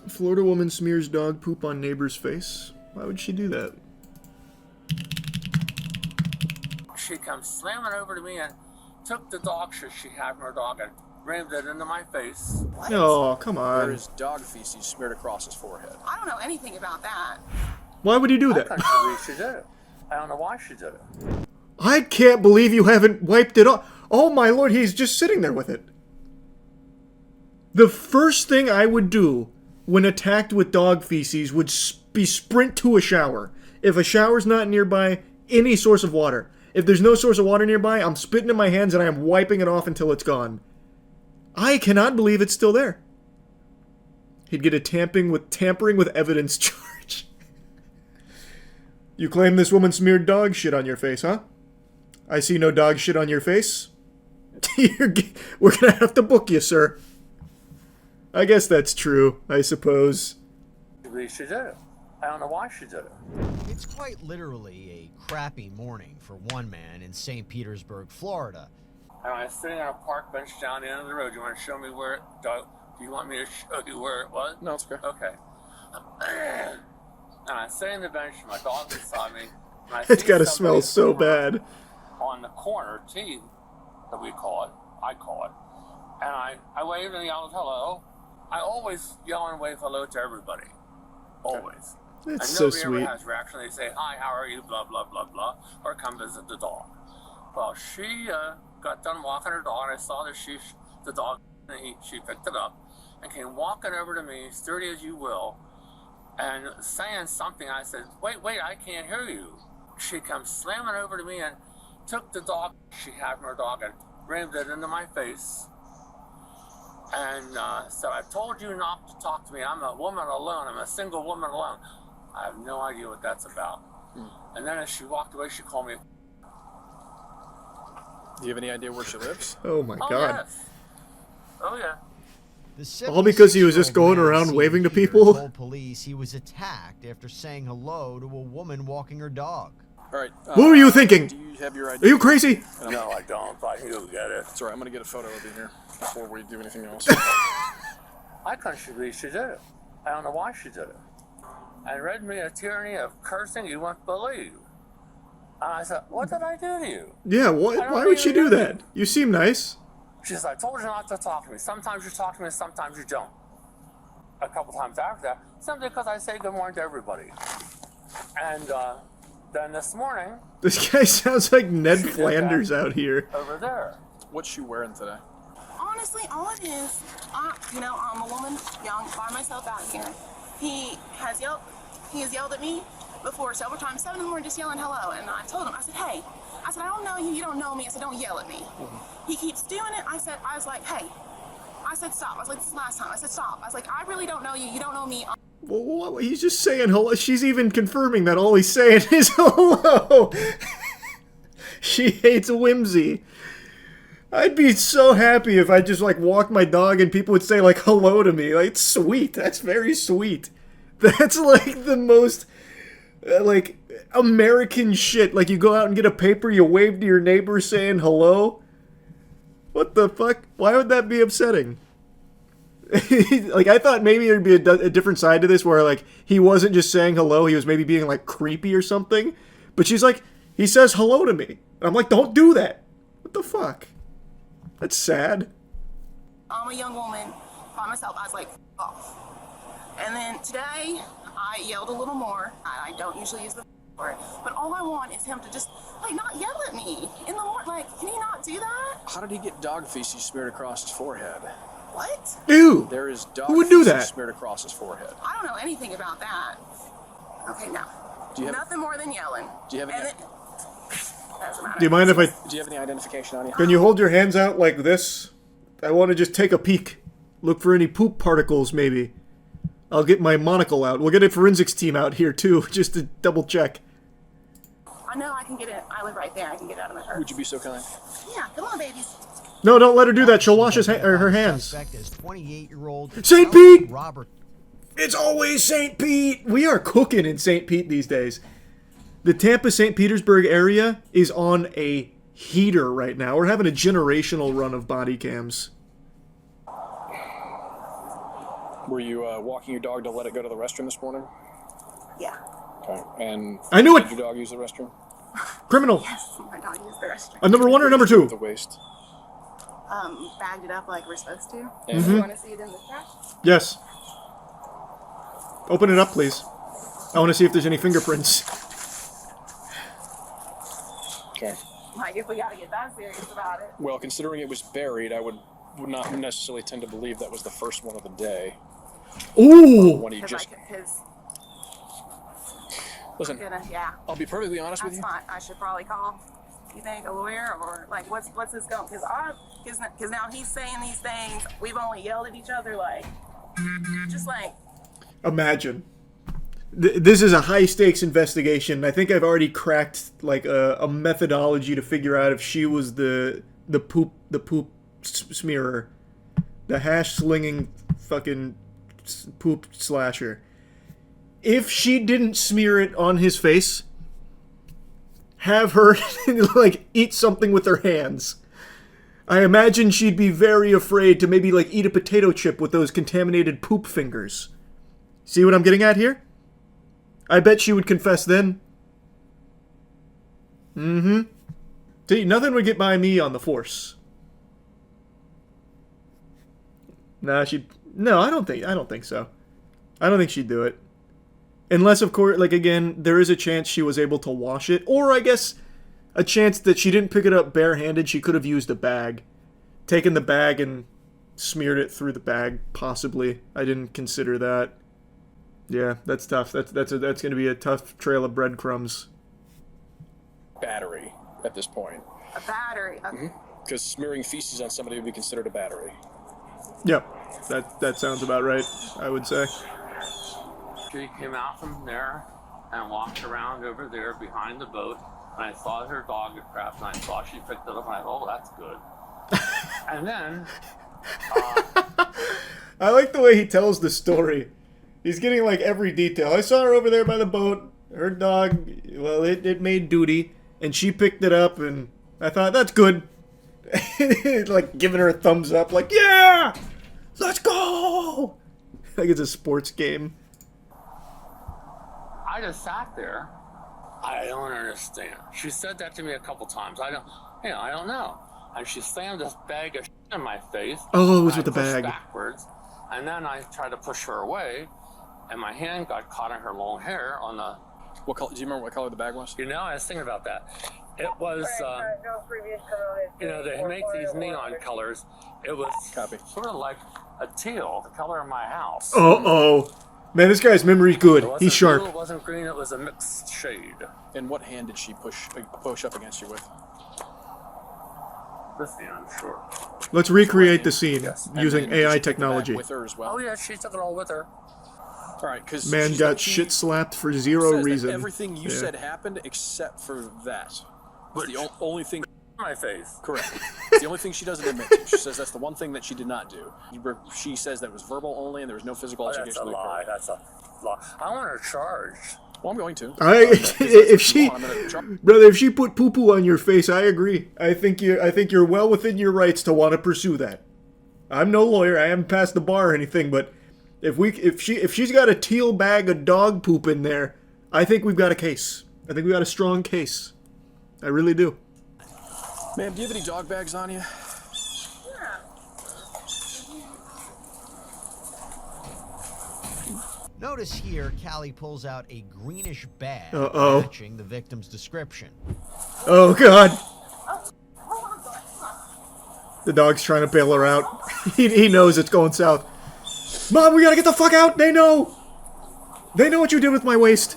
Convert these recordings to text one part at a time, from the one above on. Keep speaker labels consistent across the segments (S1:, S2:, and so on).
S1: Florida woman smears dog poop on neighbor's face. Why would she do that?
S2: She comes slamming over to me and took the dog shit she had from her dog and rammed it into my face.
S3: What?
S1: Oh, come on.
S4: There is dog feces smeared across his forehead.
S3: I don't know anything about that.
S1: Why would he do
S2: I
S1: that?
S2: couldn't believe she did it. I don't know why she did it.
S1: I can't believe you haven't wiped it off. Oh my lord, he's just sitting there with it. The first thing I would do when attacked with dog feces would be sprint to a shower. If a shower's not nearby, any source of water. If there's no source of water nearby, I'm spitting in my hands and I am wiping it off until it's gone. I cannot believe it's still there. He'd get a tampering with evidence charge. You claim this woman smeared dog shit on your face, huh? I see no dog shit on your face. We're gonna have to book you, sir. I guess that's true, I suppose.
S2: I believe she did it. I don't know why she did it.
S5: It's quite literally a crappy morning for one man in St. Petersburg, Florida.
S2: And I was sitting on a park bench down the end of the road. You want to show me where it... Do you want me to show you where it was?
S4: No, it's okay.
S2: Okay. And I sit on the bench, my dog beside me. And I
S1: It's
S2: see
S1: gotta
S2: somebody
S1: smell so bad.
S2: on the corner, T, that we call it. I call it. And I waved and yelled hello. I always yell and wave hello to everybody. Always.
S1: That's
S2: and
S1: so
S2: nobody
S1: sweet.
S2: ever has reaction. They say, hi, how are you, blah, blah, blah, blah, or come visit the dog. Well, she got done walking her dog, and I saw that the dog, and she picked it up and came walking over to me, sturdy as you will, and saying something. I said, wait, I can't hear you. She comes slamming over to me and took the dog she had from her dog and rammed it into my face. And said, I've told you not to talk to me. I'm a woman alone. I'm a single woman alone. I have no idea what that's about. And then as she walked away, she called me.
S4: Do you have any idea where she lives?
S1: Oh my
S2: Oh,
S1: god.
S2: yes. Oh, yeah.
S5: The
S1: All because he was just
S5: 76-year-old
S1: going
S5: man
S1: around
S5: seen
S1: waving to
S5: here
S1: people?
S5: Told police he was attacked after saying hello to a woman walking her dog.
S4: All right.
S1: What were you thinking?
S4: Do you have your
S1: Are
S4: idea?
S1: you crazy?
S2: No, I don't. But you'll get it.
S4: It's all right. I'm going to get a photo of you here before we do anything else.
S2: I couldn't believe she did it. I don't know why she did it. And read me a tyranny of cursing you won't believe. And I said, what did I do to you?
S1: Yeah, why would she do that? You seem nice.
S2: She says, I told you not to talk to me. Sometimes you talk to me, sometimes you don't. A couple times after that, simply because I say good morning to everybody. And then this morning,
S1: This guy sounds like Ned
S2: She did
S1: Flanders
S2: that.
S1: out here.
S2: over there,
S4: What's she wearing today?
S3: Honestly, all it is, I'm a woman, young, by myself out here. He has yelled at me before several times, 7 in the morning, just yelling hello. And I told him, I said, hey, I don't know you, you don't know me. I said, don't yell at me. He keeps doing it. I was like, hey. I said, stop. I was like, this is the last time. I said, stop. I was like, I really don't know you, you don't know me.
S1: Well, he's just saying hello. She's even confirming that all he's saying is hello. She hates whimsy. I'd be so happy if I just like walked my dog and people would say like hello to me. Like, it's sweet. That's very sweet. That's like the most like American shit. Like you go out and get a paper, you wave to your neighbor saying hello. What the fuck? Why would that be upsetting? Like I thought maybe there'd be a different side to this where like he wasn't just saying hello, he was maybe being like creepy or something. But she's like, he says hello to me. And I'm like, don't do that. What the fuck? That's sad.
S3: I'm a young woman by myself. I was like, off. And then today, I yelled a little more. I don't usually use the word, but all I want is him to just, like, not yell at me in the morning. Like, can he not do that?
S4: How did he get dog feces smeared across his forehead?
S3: What?
S1: Ew.
S4: There is dog
S1: Who would do
S4: feces
S1: that?
S4: smeared across his forehead.
S3: I don't know anything about that. Okay, no.
S4: Do you have-
S3: Nothing more than yelling.
S4: Do you have any-
S3: And doesn't matter.
S1: Do you mind if I...
S4: Do you have any identification on you?
S1: Can you hold your hands out like this? I want to just take a peek. Look for any poop particles, maybe. I'll get my monocle out. We'll get a forensics team out here, too, just to double check.
S3: I know I can get it. I live right there. I can get out of my hurt.
S4: Would you be so kind?
S3: Yeah, come on, babies.
S1: No, don't let her do that. She'll wash her hands.
S5: Suspect is 28-year-old
S1: St. Pete!
S5: Robert.
S1: It's always St. Pete! We are cooking in St. Pete these days. The Tampa-St. Petersburg area is on a heater right now. We're having a generational run of body cams.
S4: Were you walking your dog to let it go to the restroom this morning?
S3: Yeah.
S4: Okay. And
S1: I knew it!
S4: did your dog use the restroom?
S1: Criminal!
S3: Yes, my dog used the restroom.
S1: A number 1 or number
S4: What did you do with
S1: 2?
S4: the waste.
S3: Bagged it up like we're supposed to.
S4: And
S3: You want to see it in the trash?
S1: Yes. Open it up, please. I want to see if there's any fingerprints.
S4: okay.
S3: Like, if we gotta get that serious about it.
S4: Well, considering it was buried, I would not necessarily tend to believe that was the first one of the day.
S1: Ooh!
S4: When he just... Listen,
S3: Yeah.
S4: I'll be perfectly honest with
S3: That's
S4: you.
S3: fine. I should probably call, you think, a lawyer? Or, like, what's this going? Because now he's saying these things. We've only yelled at each other, like, just like...
S1: Imagine. This is a high-stakes investigation. I think I've already cracked, like, a methodology to figure out if she was the poop smearer. The hash-slinging fucking poop slasher. If she didn't smear it on his face, have her, like, eat something with her hands. I imagine she'd be very afraid to maybe, like, eat a potato chip with those contaminated poop fingers. See what I'm getting at here? I bet she would confess then. Mm-hmm. See, nothing would get by me on the force. Nah, no, I don't think so. I don't think she'd do it. Unless, of course, like, again, there is a chance she was able to wash it. Or, I guess, a chance that she didn't pick it up barehanded. She could have used a bag. Taken the bag and smeared it through the bag, possibly. I didn't consider that. Yeah, that's tough. That's going to be a tough trail of breadcrumbs.
S4: Battery at this point.
S3: A battery.
S4: Because smearing feces on somebody would be considered a battery.
S1: Yep, that sounds about right, I would say.
S2: She came out from there and walked around over there behind the boat, and I saw her dog had crapped, and I saw she picked it up, and I thought, oh, that's good. And then...
S1: I like the way he tells the story. He's getting, like, every detail. I saw her over there by the boat. Her dog, well, it made duty, and she picked it up, and I thought, that's good. Like, giving her a thumbs up, like, yeah! Let's go! Like it's a sports game.
S2: I just sat there. I don't understand. She said that to me a couple times. I don't know. And she slammed this bag of shit in my face.
S1: Oh, it was with
S2: I
S1: the bag.
S2: pushed backwards, and then I tried to push her away, and my hand got caught in her long hair on the...
S4: What color? Do you remember what color the bag was?
S2: You know, I was thinking about that. It was, they make these neon colors. It was sort of like a teal, the color of my house.
S1: Uh-oh. Man, this guy's memory's good.
S2: It wasn't
S1: He's sharp.
S2: blue, it wasn't green, it was a mixed shade.
S4: And what hand did she push up against you with?
S2: This hand, sure.
S1: Let's recreate the scene
S2: Yes.
S1: using
S4: And then did
S1: AI
S4: she take the bag
S1: technology.
S4: with her as well?
S2: Oh, yeah, she took it all with her.
S4: All right, because
S1: Man got shit slapped for zero reason.
S4: Everything you
S1: Yeah.
S4: said happened except for that. It's the only thing.
S2: My face.
S4: Correct. It's the only thing she doesn't admit to. She says that's the one thing that she did not do. She says that it was verbal only and there was no physical
S2: That's
S4: altercation.
S2: a lie. That's a lie. I want her charged.
S4: Well, I'm going to.
S1: Brother, if she put poo-poo on your face, I agree. I think you're well within your rights to want to pursue that. I'm no lawyer. I haven't passed the bar or anything, but if she's got a teal bag of dog poop in there, I think we've got a case. I think we got a strong case. I really do.
S4: Ma'am, do you have any dog bags on you?
S5: Notice here, Callie pulls out a greenish bag
S1: Uh-oh.
S5: matching the victim's description.
S1: Oh, God. The dog's trying to bail her out. He knows it's going south. Mom, we gotta get the fuck out! They know! They know what you did with my waist.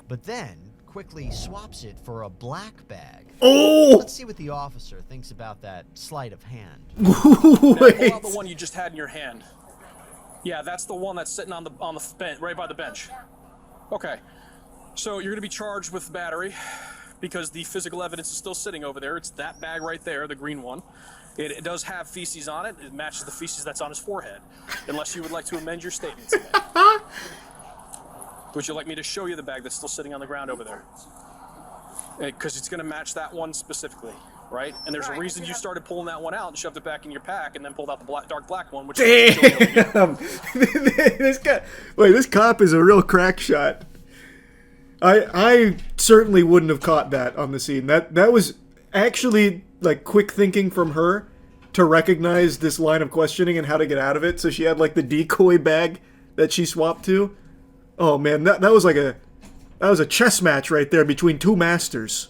S5: But then quickly swaps it for a black bag.
S1: Oh!
S5: Let's see what the officer thinks about that sleight of hand.
S4: Now, pull
S1: Wait.
S4: out the one you just had in your hand. Yeah, that's the one that's sitting on the bench, right by the bench. Okay. So you're going to be charged with battery because the physical evidence is still sitting over there. It's that bag right there, the green one. It does have feces on it. It matches the feces that's on his forehead. Unless you would like to amend your statement today. Would you like me to show you the bag that's still sitting on the ground over there? Because it's going to match that one specifically. right? And there's a
S3: Right,
S4: reason
S3: you
S4: you
S3: have-
S4: started pulling that one out and shoved it back in your pack, and then pulled out the dark black one, which is
S1: Damn! This cop is a real crack shot. I certainly wouldn't have caught that on the scene. That was actually like quick thinking from her to recognize this line of questioning and how to get out of it. So she had like the decoy bag that she swapped to. Oh man, that was like a chess match right there between two masters.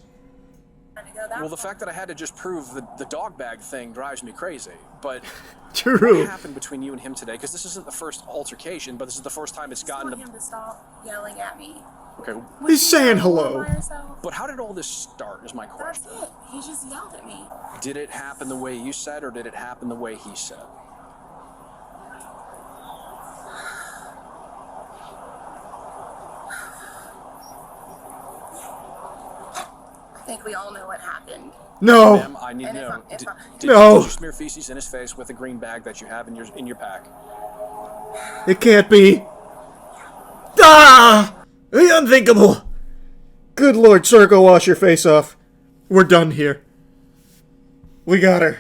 S4: Well, the fact that I had to just prove the dog bag thing drives me crazy. But
S1: True.
S4: what happened between you and him today? Because this isn't the first altercation, but this is the first time it's
S3: I
S4: gotten
S3: want him to stop yelling at me.
S4: Okay.
S1: He's saying hello.
S3: By herself.
S4: But how did all this start? Is my
S3: That's
S4: question.
S3: it. He just yelled at me.
S4: Did it happen the way you said, or did it happen the way he said?
S3: I think we all know what happened.
S1: No.
S4: Ma'am, I need to
S3: And if
S4: know.
S3: I'm- if
S4: Did,
S3: I'm-
S4: did,
S1: No.
S4: did you smear feces in his face with the green bag that you have in your pack?
S1: It can't be. Ah! The unthinkable. Good Lord, sir, go wash your face off. We're done here. We got her.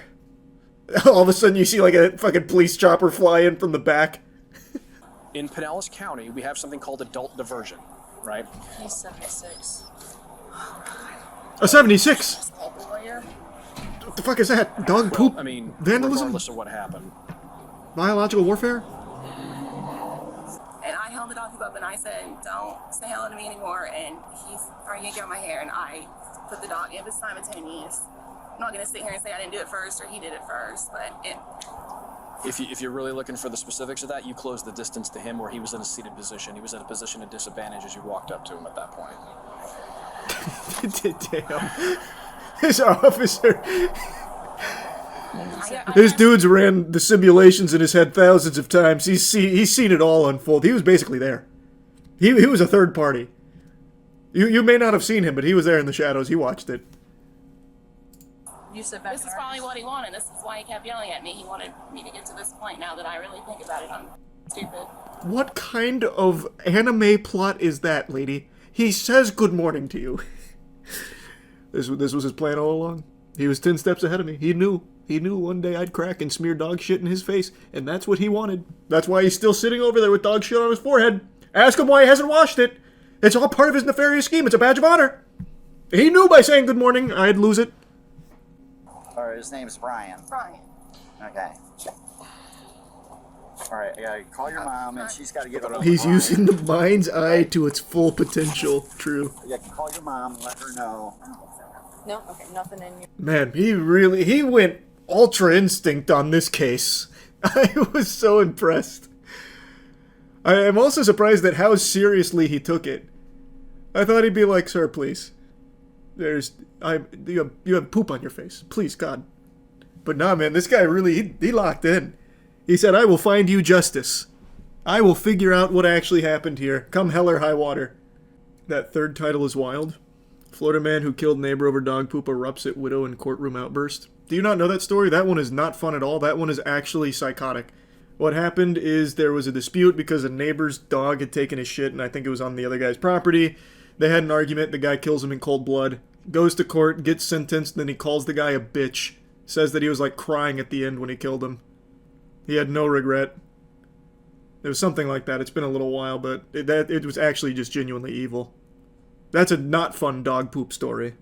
S1: All of a sudden you see like a fucking police chopper fly in from the back.
S4: In Pinellas County, we have something called adult diversion, right?
S3: He's 76.
S1: A 76.
S3: A lawyer.
S1: What the fuck is that? Dog poop?
S4: I mean,
S1: Vandalism?
S4: regardless of what happened.
S1: Biological warfare?
S3: And I held the dog up and I said, don't say hello to me anymore. And he's trying to yank out my hair. And I put the dog, it was simultaneous. I'm not going to sit here and say I didn't do it first or he did it first. But it,
S4: If you're really looking for the specifics of that, you closed the distance to him where he was in a seated position. He was in a position of disadvantage as you walked up to him at that point.
S1: Damn. This officer.
S3: I
S1: This dude's ran the simulations in his head thousands of times. He's seen it all unfold. He was basically there. He was a third party. You may not have seen him, but he was there in the shadows. He watched it.
S6: You sit back.
S3: This is probably what he wanted. This is why he kept yelling at me. He wanted me to get to this point. Now that I really think about it, I'm stupid.
S1: What kind of anime plot is that, lady? He says good morning to you. This was his plan all along. He was 10 steps ahead of me. He knew one day I'd crack and smear dog shit in his face, and that's what he wanted. That's why he's still sitting over there with dog shit on his forehead. Ask him why he hasn't washed it. It's all part of his nefarious scheme. It's a badge of honor. He knew by saying good morning I'd lose it.
S7: Or his name's Brian.
S3: Brian.
S7: Okay. Alright, I gotta call your mom and she's gotta get over
S1: He's using the mind's eye to its full potential. True.
S7: You can call your mom and let her know.
S6: No, okay, nothing in you.
S1: Man, he went ultra instinct on this case. I was so impressed. I am also surprised at how seriously he took it. I thought he'd be like, "Sir, please. You have poop on your face. Please, God." But nah, man, this guy really, he locked in. He said, "I will find you justice. I will figure out what actually happened here, come hell or high water." That third title is wild. Florida man who killed neighbor over dog poop erupts at widow in courtroom outburst. Do you not know that story? That one is not fun at all. That one is actually psychotic. What happened is there was a dispute because a neighbor's dog had taken his shit, and I think it was on the other guy's property. They had an argument. The guy kills him in cold blood. Goes to court, gets sentenced, then he calls the guy a bitch. Says that he was like crying at the end when he killed him. He had no regret. It was something like that. It's been a little while, but it was actually just genuinely evil. That's a not fun dog poop story.